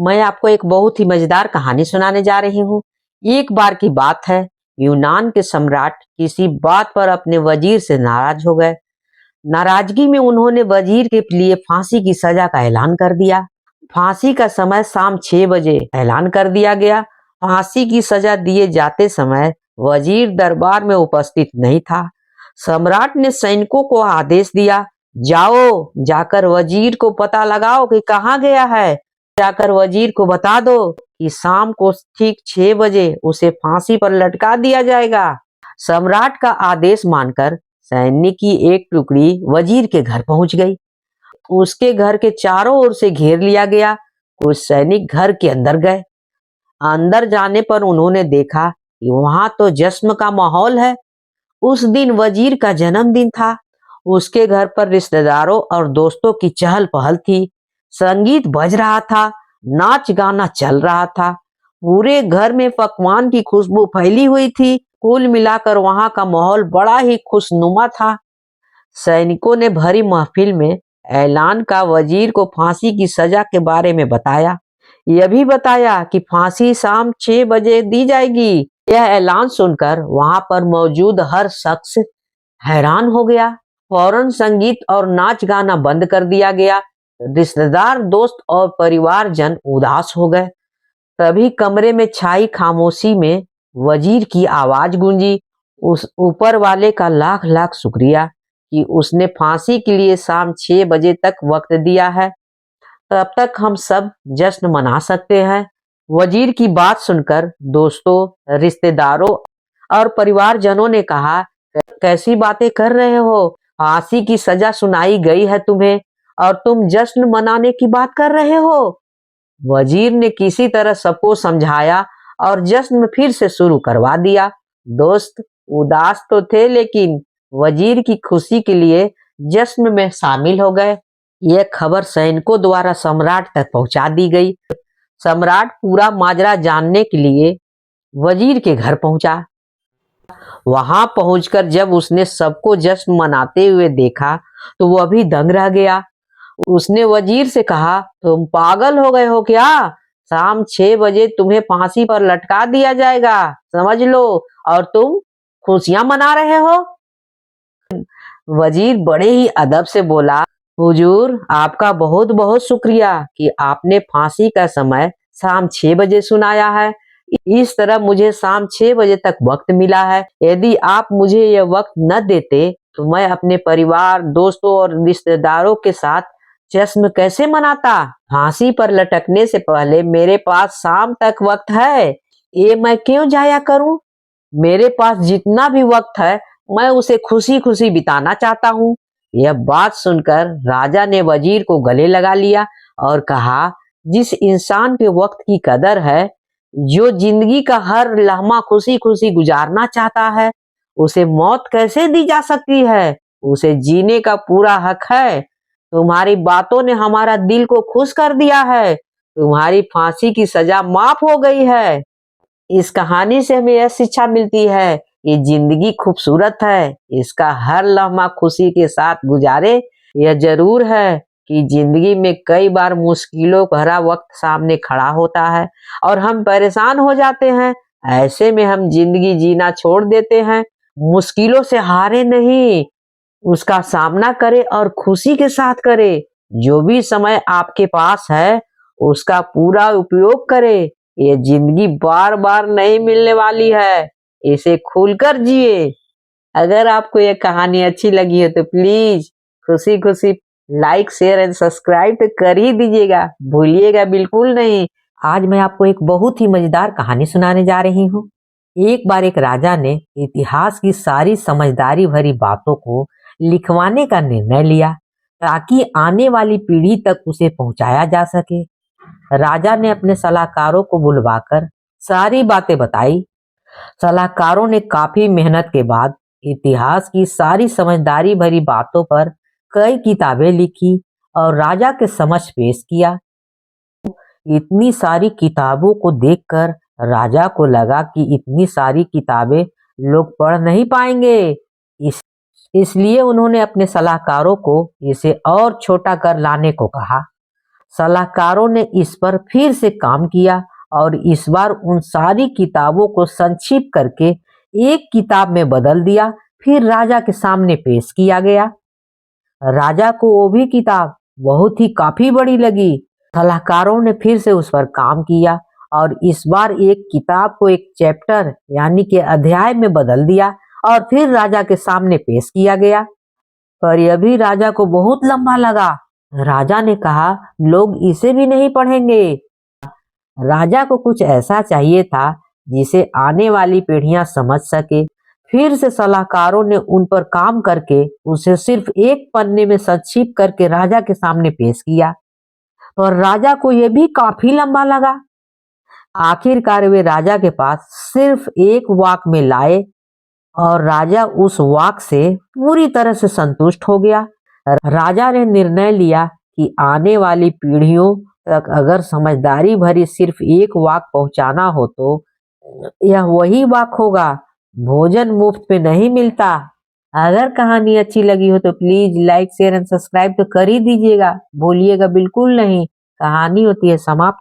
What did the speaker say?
मैं आपको एक बहुत ही मजेदार कहानी सुनाने जा रही हूँ। एक बार की बात है, यूनान के सम्राट किसी बात पर अपने वजीर से नाराज हो गए। नाराजगी में उन्होंने वजीर के लिए फांसी की सजा का ऐलान कर दिया। फांसी का समय शाम 6 बजे ऐलान कर दिया गया। फांसी की सजा दिए जाते समय वजीर दरबार में उपस्थित नहीं था। सम्राट ने सैनिकों को आदेश दिया, जाओ जाकर वजीर को पता लगाओ कि कहाँ गया है। जाकर वजीर को बता दो कि शाम को ठीक 6 बजे उसे फांसी पर लटका दिया जाएगा। सम्राट का आदेश मानकर सैनिक की एक टुकड़ी वजीर के घर पहुंच गई। उसके घर के चारों ओर से घेर लिया गया। कुछ सैनिक घर के अंदर गए। अंदर जाने पर उन्होंने देखा कि वहां तो जश्न का माहौल है। उस दिन वजीर का जन्मदिन था। उसके घर पर रिश्तेदारों और दोस्तों की चहल पहल थी। संगीत बज रहा था, नाच गाना चल रहा था। पूरे घर में पकवान की खुशबू फैली हुई थी। कुल मिलाकर वहां का माहौल बड़ा ही खुशनुमा था। सैनिकों ने भरी महफिल में ऐलान का वजीर को फांसी की सजा के बारे में बताया। यह भी बताया कि फांसी शाम 6 बजे दी जाएगी। यह ऐलान सुनकर वहां पर मौजूद हर शख्स हैरान हो गया। फौरन संगीत और नाच गाना बंद कर दिया गया। रिश्तेदार, दोस्त और परिवारजन उदास हो गए। तभी कमरे में छाई खामोशी में वजीर की आवाज गूंजी, उस ऊपर वाले का लाख लाख शुक्रिया कि उसने फांसी के लिए शाम 6 बजे तक वक्त दिया है। तब तक हम सब जश्न मना सकते हैं। वजीर की बात सुनकर दोस्तों, रिश्तेदारों और परिवारजनों ने कहा, कैसी बातें कर रहे हो? फांसी की सजा सुनाई गई है तुम्हें और तुम जश्न मनाने की बात कर रहे हो। वजीर ने किसी तरह सबको समझाया और जश्न फिर से शुरू करवा दिया। दोस्त उदास तो थे, लेकिन वजीर की खुशी के लिए जश्न में शामिल हो गए। यह खबर सैनिकों द्वारा सम्राट तक पहुंचा दी गई। सम्राट पूरा माजरा जानने के लिए वजीर के घर पहुंचा। वहां पहुंचकर जब उसने सबको जश्न मनाते हुए देखा तो वह भी दंग रह गया। उसने वजीर से कहा, तुम पागल हो गए हो क्या? शाम 6 बजे तुम्हें फांसी पर लटका दिया जाएगा, समझ लो, और तुम खुशियां मना रहे हो। वजीर बड़े ही अदब से बोला, हुजूर, आपका बहुत बहुत शुक्रिया कि आपने फांसी का समय शाम 6 बजे सुनाया है। इस तरह मुझे शाम 6 बजे तक वक्त मिला है। यदि आप मुझे यह वक्त न देते तो मैं अपने परिवार, दोस्तों और रिश्तेदारों के साथ जश्न कैसे मनाता? फांसी पर लटकने से पहले मेरे पास शाम तक वक्त है। ये मैं क्यों जाया करूं? मेरे पास जितना भी वक्त है मैं उसे खुशी खुशी बिताना चाहता हूँ। यह बात सुनकर राजा ने वजीर को गले लगा लिया और कहा, जिस इंसान के वक्त की कदर है, जो जिंदगी का हर लम्हा खुशी खुशी गुजारना चाहता है, उसे मौत कैसे दी जा सकती है? उसे जीने का पूरा हक है। तुम्हारी बातों ने हमारा दिल को खुश कर दिया है। तुम्हारी फांसी की सजा माफ हो गई है। इस कहानी से हमें यह शिक्षा मिलती है कि जिंदगी खूबसूरत है, इसका हर लम्हा खुशी के साथ गुजारे। यह जरूर है कि जिंदगी में कई बार मुश्किलों भरा वक्त सामने खड़ा होता है और हम परेशान हो जाते हैं। ऐसे में हम जिंदगी जीना छोड़ देते हैं। मुश्किलों से हारे नहीं, उसका सामना करें और खुशी के साथ करें। जो भी समय आपके पास है उसका पूरा उपयोग करें। ये जिंदगी बार बार नहीं मिलने वाली है, इसे खुलकर जिए। अगर आपको ये कहानी अच्छी लगी हो तो प्लीज खुशी खुशी लाइक, शेयर एंड सब्सक्राइब तो कर ही दीजिएगा, भूलिएगा बिल्कुल नहीं। आज मैं आपको एक बहुत ही मजेदार कहानी सुनाने जा रही हूँ। एक बार एक राजा ने इतिहास की सारी समझदारी भरी बातों को लिखवाने का निर्णय लिया ताकि आने वाली पीढ़ी तक उसे पहुंचाया जा सके। राजा ने अपने सलाहकारों को बुलवाकर सारी बातें बताई। सलाहकारों ने काफी मेहनत के बाद इतिहास की सारी समझदारी भरी बातों पर कई किताबें लिखी और राजा के समक्ष पेश किया। इतनी सारी किताबों को देखकर राजा को लगा कि इतनी सारी किताबें लोग पढ़ नहीं पाएंगे। इस इसलिए उन्होंने अपने सलाहकारों को इसे और छोटा कर लाने को कहा। सलाहकारों ने इस पर फिर से काम किया और इस बार उन सारी किताबों को संक्षिप्त करके एक किताब में बदल दिया, फिर राजा के सामने पेश किया गया। राजा को वो भी किताब बहुत ही काफी बड़ी लगी। सलाहकारों ने फिर से उस पर काम किया और इस बार एक किताब को एक चैप्टर यानी कि अध्याय में बदल दिया और फिर राजा के सामने पेश किया गया। पर यह भी राजा को बहुत लंबा लगा। राजा ने कहा, लोग इसे भी नहीं पढ़ेंगे। राजा को कुछ ऐसा चाहिए था जिसे आने वाली पीढ़ियां समझ सके। फिर से सलाहकारों ने उन पर काम करके उसे सिर्फ एक पन्ने में संक्षिप्त करके राजा के सामने पेश किया, पर राजा को यह भी काफी लंबा लगा। आखिरकार वे राजा के पास सिर्फ एक वाक में लाए और राजा उस वाक से पूरी तरह से संतुष्ट हो गया। राजा ने निर्णय लिया कि आने वाली पीढ़ियों तक अगर समझदारी भरी सिर्फ एक वाक पहुंचाना हो तो यह वही वाक होगा, भोजन मुफ्त में नहीं मिलता। अगर कहानी अच्छी लगी हो तो please like share and subscribe तो कर ही दीजिएगा, भूलिएगा बिल्कुल नहीं। कहानी होती है समाप्त।